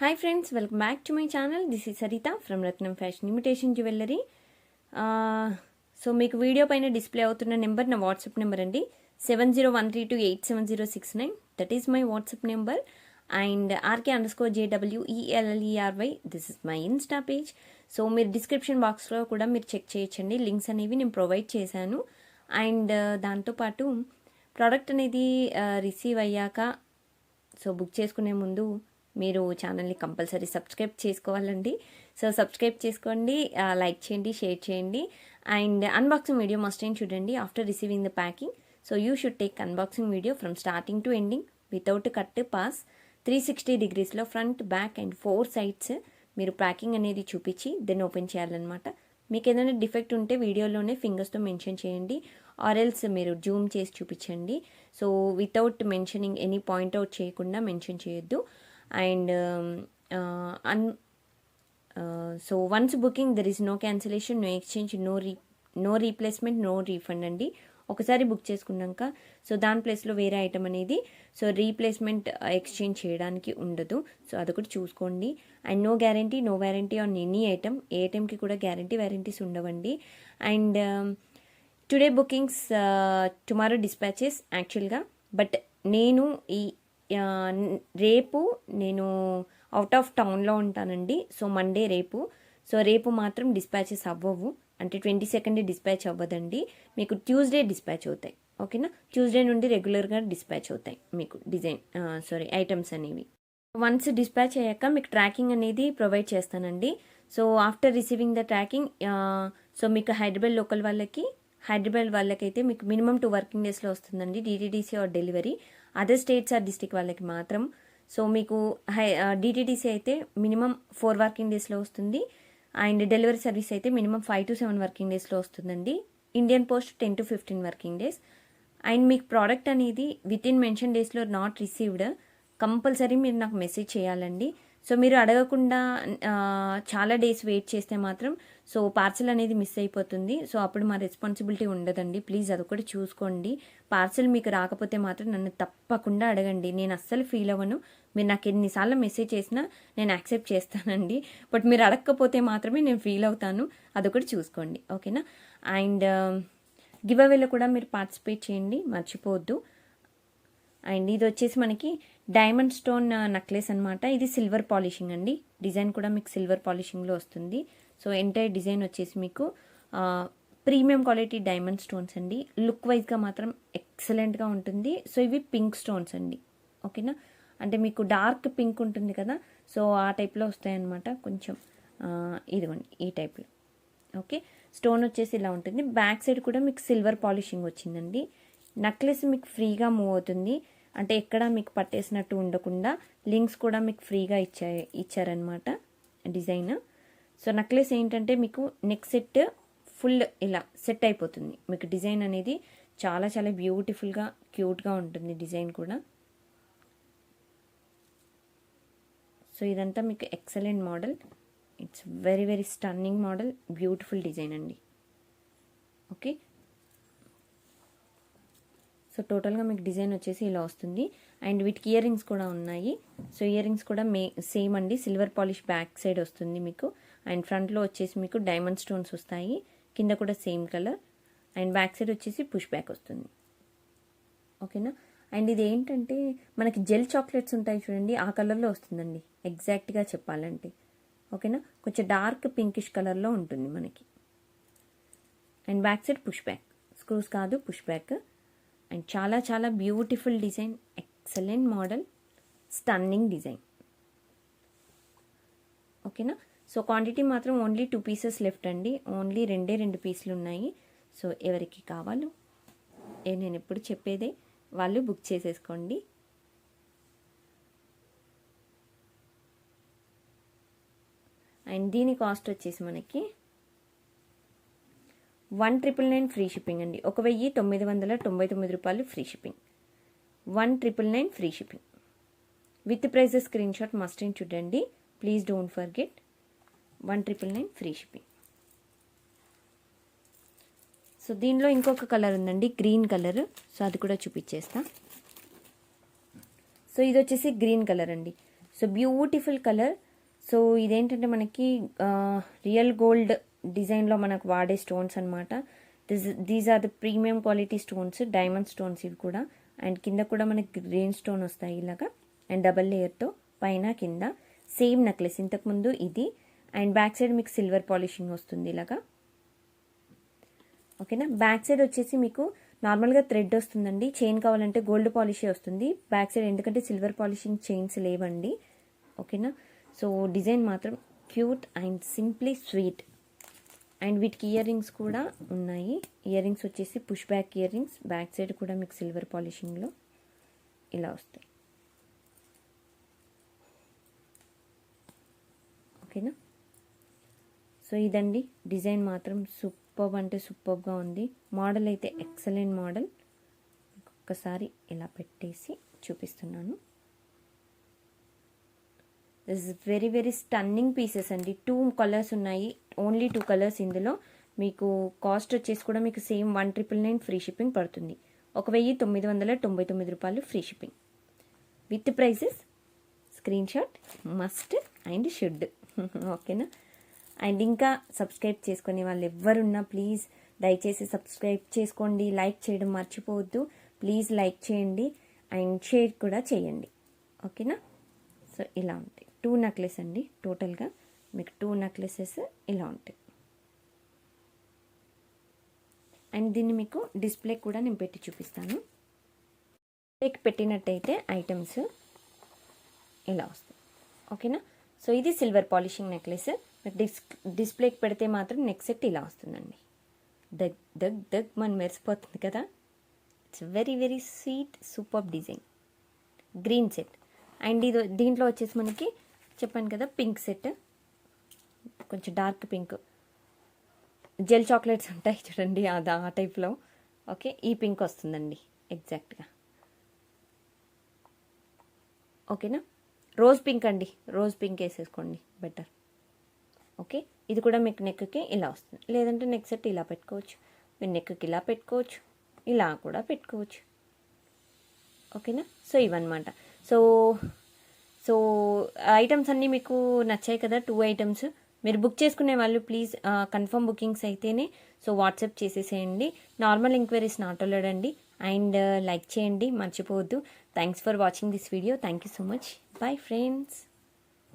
Hi friends, welcome back to my channel. This is Sarita from Ratnam Fashion Imitation Jewellery. So మీకు video పైన display అవుతున్న number నా WhatsApp number అండి. 7013287069. That is my WhatsApp number. And RK_JWELLERY this is my Insta page. So మీరు description బాక్స్లో కూడా మీరు check చేయొచ్చండి. లింక్స్ అనేవి నేను ప్రొవైడ్ చేశాను. అండ్ దాంతోపాటు ప్రోడక్ట్ అనేది రిసీవ్ అయ్యాక సో బుక్ చేసుకునే ముందు మీరు ఛానల్ని కంపల్సరీ సబ్స్క్రైబ్ చేసుకోవాలండి. సో సబ్స్క్రైబ్ చేసుకోండి, లైక్ చేయండి, షేర్ చేయండి. అండ్ అన్బాక్సింగ్ వీడియో మస్ట్ ఏం చూడండి after receiving the packing. So you should take unboxing video from starting to ending without cut pass 360 degreesలో ఫ్రంట్, బ్యాక్ అండ్ 4 sides మీరు packing అనేది చూపించి దెన్ ఓపెన్ చేయాలన్నమాట. మీకు ఏదైనా డిఫెక్ట్ ఉంటే వీడియోలోనే ఫింగర్స్తో మెన్షన్ చేయండి, ఆర్ ఎల్స్ మీరు జూమ్ చేసి చూపించండి. So without mentioning any point out చేయకుండా మెన్షన్ చేయొద్దు. And so once booking there is no cancellation, no exchange, no replacement, no refund అండి. ఒకసారి బుక్ చేసుకున్నాక సో దాని ప్లేస్లో వేరే ఐటమ్ అనేది సో రీప్లేస్మెంట్ ఎక్స్చేంజ్ చేయడానికి ఉండదు. సో అదొకటి చూసుకోండి. And no guarantee, no warranty on any item. ఏ ఐటమ్కి కూడా గ్యారంటీ వ్యారంటీస్ ఉండవండి. And today bookings, tomorrow dispatches యాక్చువల్గా. బట్ నేను రేపు నేను అవుట్ ఆఫ్ టౌన్లో ఉంటానండి. సో మండే రేపు. సో రేపు మాత్రం డిస్పాచెస్ అవ్వవు, అంటే 22nd డిస్పాచ్ అవ్వదండి. మీకు ట్యూస్డే డిస్పాచ్ అవుతాయి. ఓకేనా, ట్యూస్డే నుండి రెగ్యులర్గా డిస్పాచ్ అవుతాయి మీకు ఐటమ్స్ అనేవి. వన్స్ డిస్పాచ్ అయ్యాక మీకు ట్రాకింగ్ అనేది ప్రొవైడ్ చేస్తానండి. So after receiving the tracking, so మీకు హైదరాబాద్ వాళ్ళకైతే మీకు మినిమం 2 working daysలో వస్తుందండి DTDC or delivery. Other states or district వాళ్ళకి మాత్రం సో మీకు DTDC అయితే మినిమం 4 working daysలో వస్తుంది. అండ్ డెలివరీ సర్వీస్ అయితే మినిమం 5 to 7 working daysలో వస్తుందండి. Indian post 10 to 15 working days. And మీకు ప్రోడక్ట్ అనేది విత్ ఇన్ మెన్షన్ డేస్లో నాట్ రిసీవ్డ్ కంపల్సరీ మీరు నాకు మెసేజ్ చేయాలండి. సో మీరు అడగకుండా చాలా డేస్ వెయిట్ చేస్తే మాత్రం సో పార్సల్ అనేది మిస్ అయిపోతుంది. సో అప్పుడు మా రెస్పాన్సిబిలిటీ ఉండదండి. ప్లీజ్ అదొకటి చూసుకోండి. పార్సల్ మీకు రాకపోతే మాత్రం నన్ను తప్పకుండా అడగండి. నేను అస్సలు ఫీల్ అవ్వను. మీరు నాకు ఎన్నిసార్లు మెసేజ్ చేసినా నేను యాక్సెప్ట్ చేస్తానండి. బట్ మీరు అడగకపోతే మాత్రమే నేను ఫీల్ అవుతాను. అదొకటి చూసుకోండి, ఓకేనా. అండ్ గివ్ అవేలో కూడా మీరు పార్టిసిపేట్ చేయండి, మర్చిపోవద్దు. అండ్ ఇది వచ్చేసి మనకి డైమండ్ స్టోన్ నెక్లెస్ అనమాట. ఇది సిల్వర్ పాలిషింగ్ అండి. డిజైన్ కూడా మీకు సిల్వర్ పాలిషింగ్లో వస్తుంది. సో ఎంటైర్ డిజైన్ వచ్చేసి మీకు ప్రీమియం క్వాలిటీ డైమండ్ స్టోన్స్ అండి. లుక్ వైజ్గా మాత్రం ఎక్సలెంట్గా ఉంటుంది. సో ఇవి పింక్ స్టోన్స్ అండి, ఓకేనా. అంటే మీకు డార్క్ పింక్ ఉంటుంది కదా, సో ఆ టైప్లో వస్తాయన్నమాట. కొంచెం ఇదిగోండి ఈ టైప్లో, ఓకే. స్టోన్ వచ్చేసి ఇలా ఉంటుంది. బ్యాక్ సైడ్ కూడా మీకు సిల్వర్ పాలిషింగ్ వచ్చిందండి. నెక్లెస్ మీకు ఫ్రీగా మూవ్ అవుతుంది, అంటే ఎక్కడ మీకు పట్టేసినట్టు ఉండకుండా లింక్స్ కూడా మీకు ఫ్రీగా ఇచ్చారనమాట డిజైన్. సో నెక్లెస్ ఏంటంటే మీకు నెక్ సెట్ ఫుల్ ఇలా సెట్ అయిపోతుంది. మీకు డిజైన్ అనేది చాలా చాలా బ్యూటిఫుల్గా క్యూట్గా ఉంటుంది డిజైన్ కూడా. సో ఇదంతా మీకు excellent model. It's very very stunning model, beautiful design అండి, ఓకే. సో టోటల్గా మీకు డిజైన్ వచ్చేసి ఇలా వస్తుంది. అండ్ వీటికి ఇయర్ రింగ్స్ కూడా ఉన్నాయి. సో ఇయర్ రింగ్స్ కూడా సేమ్ అండి, సిల్వర్ పాలిష్ బ్యాక్ సైడ్ వస్తుంది మీకు. అండ్ ఫ్రంట్లో వచ్చేసి మీకు డైమండ్ స్టోన్స్ వస్తాయి, కింద కూడా same colour. And back side వచ్చేసి పుష్ బ్యాక్ వస్తుంది, ఓకేనా. అండ్ ఇది ఏంటంటే మనకి జెల్ చాక్లెట్స్ ఉంటాయి చూడండి, ఆ కలర్లో వస్తుందండి ఎగ్జాక్ట్గా చెప్పాలంటే, ఓకేనా. కొంచెం డార్క్ పింకిష్ కలర్లో ఉంటుంది మనకి. And back side push back, screws కాదు పుష్ బ్యాక్. అండ్ చాలా చాలా beautiful design, excellent model, stunning design, ఓకేనా. సో క్వాంటిటీ మాత్రం ఓన్లీ 2 pieces లెఫ్ట్ అండి. ఓన్లీ 2 పీసులు ఉన్నాయి. సో ఎవరికి కావాలో నేను ఎప్పుడు చెప్పేదే వాళ్ళు బుక్ చేసేసుకోండి. అండ్ దీని కాస్ట్ వచ్చేసి మనకి 1999 ఫ్రీ షిప్పింగ్ అండి. 1999 రూపాయలు free shipping. 1999 free shipping with prices screen shot must and చూడండి, please don't forget. 1999 free shipping. So దీనిలో ఇంకొక కలర్ ఉందండి, గ్రీన్ కలర్. సో అది కూడా చూపించేస్తా. సో ఇది వచ్చేసి గ్రీన్ కలర్ అండి. So beautiful colour. సో ఇదేంటంటే మనకి రియల్ గోల్డ్ డిజైన్లో మనకు వాడే స్టోన్స్ అనమాట. These are the premium quality stones, diamond stones ఇవి కూడా. అండ్ కింద కూడా మనకి గ్రీన్ స్టోన్ వస్తాయి ఇలాగా, అండ్ డబల్ లేయర్తో పైన కింద సేమ్ నెక్లెస్ ఇంతకుముందు ఇది. అండ్ బ్యాక్ సైడ్ మీకు సిల్వర్ పాలిషింగ్ వస్తుంది ఇలాగా. ఓకేనా. బ్యాక్ సైడ్ వచ్చేసి మీకు నార్మల్గా థ్రెడ్ వస్తుందండి. చైన్ కావాలంటే గోల్డ్ పాలిషే వస్తుంది బ్యాక్ సైడ్, ఎందుకంటే సిల్వర్ పాలిషింగ్ చైన్స్ లేవండి. ఓకేనా. సో డిజైన్ మాత్రం cute and simply sweet. And వీటికి ఇయర్ రింగ్స్ కూడా ఉన్నాయి. ఇయర్ రింగ్స్ వచ్చేసి push back ear rings. Back side కూడా మీకు సిల్వర్ పాలిషింగ్లో ఇలా వస్తాయి. ఓకేనా. సో ఇదండి డిజైన్ మాత్రం సూపర్బ్ అంటే సూపర్బ్గా ఉంది. మోడల్ అయితే ఎక్సలెంట్ మోడల్. ఒక్కసారి ఇలా పెట్టేసి చూపిస్తున్నాను. This is very very stunning pieces అండి. 2 కలర్స్ ఉన్నాయి, ఓన్లీ 2 కలర్స్ ఇందులో. మీకు కాస్ట్ వచ్చేసి కూడా మీకు సేమ్ 1999 ఫ్రీ షిప్పింగ్ పడుతుంది. 1999 రూపాయలు free shipping. With prices screen shot must and should. ఓకేనా. అండ్ ఇంకా సబ్స్క్రైబ్ చేసుకునే వాళ్ళు ఎవరున్నా ప్లీజ్ దయచేసి సబ్స్క్రైబ్ చేసుకోండి. లైక్ చేయడం మర్చిపోవద్దు. ప్లీజ్ లైక్ చేయండి అండ్ షేర్ కూడా చేయండి. ఓకేనా. సో ఇలా ఉంటాయి 2 నెక్లెస్ అండి. టోటల్గా మీకు 2 నెక్లెసెస్ ఇలా ఉంటాయి. అండ్ దీన్ని మీకు డిస్ప్లే కూడా నేను పెట్టి చూపిస్తాను. డిస్ప్లేకి పెట్టినట్టయితే ఐటమ్స్ ఇలా వస్తాయి. ఓకేనా. సో ఇది సిల్వర్ పాలిషింగ్ నెక్లెస్. డిస్ప్లేకి పెడితే మాత్రం నెక్స్ట్ సెట్ ఇలా వస్తుందండి. దగ్ దగ్ దగ్ మన మెరిసిపోతుంది కదా. It's very very sweet super design. Green set. And ఇది దీంట్లో వచ్చేసి మనకి చెప్పాను కదా పింక్ సెట్, కొంచెం డార్క్ పింక్, జెల్ చాక్లెట్స్ ఉంటాయి చూడండి అది ఆ టైప్లో. ఓకే. ఈ పింక్ వస్తుందండి ఎగ్జాక్ట్గా. ఓకేనా. రోజ్ పింక్ అండి, రోజ్ పింక్ వేసేసుకోండి బెటర్. ఓకే. ఇది కూడా మీకు నెక్కి ఇలా వస్తుంది. లేదంటే నెక్ సెట్ ఇలా పెట్టుకోవచ్చు, మీరు నెక్కి ఇలా పెట్టుకోవచ్చు, ఇలా కూడా పెట్టుకోవచ్చు. ఓకేనా. సో ఇవన్నమాట. సో సో ఐటమ్స్ అన్నీ మీకు నచ్చాయి కదా, 2 ఐటమ్స్. మీరు బుక్ చేసుకునే వాళ్ళు ప్లీజ్ కన్ఫర్మ్ బుకింగ్స్ అయితేనే సో వాట్సాప్ చేసేసేయండి. నార్మల్ ఎంక్వైరీస్ నాట్ అలౌడ్ అండి. అండ్ లైక్ చేయండి మర్చిపోవద్దు. Thanks for watching this video. Thank you so much. Bye friends.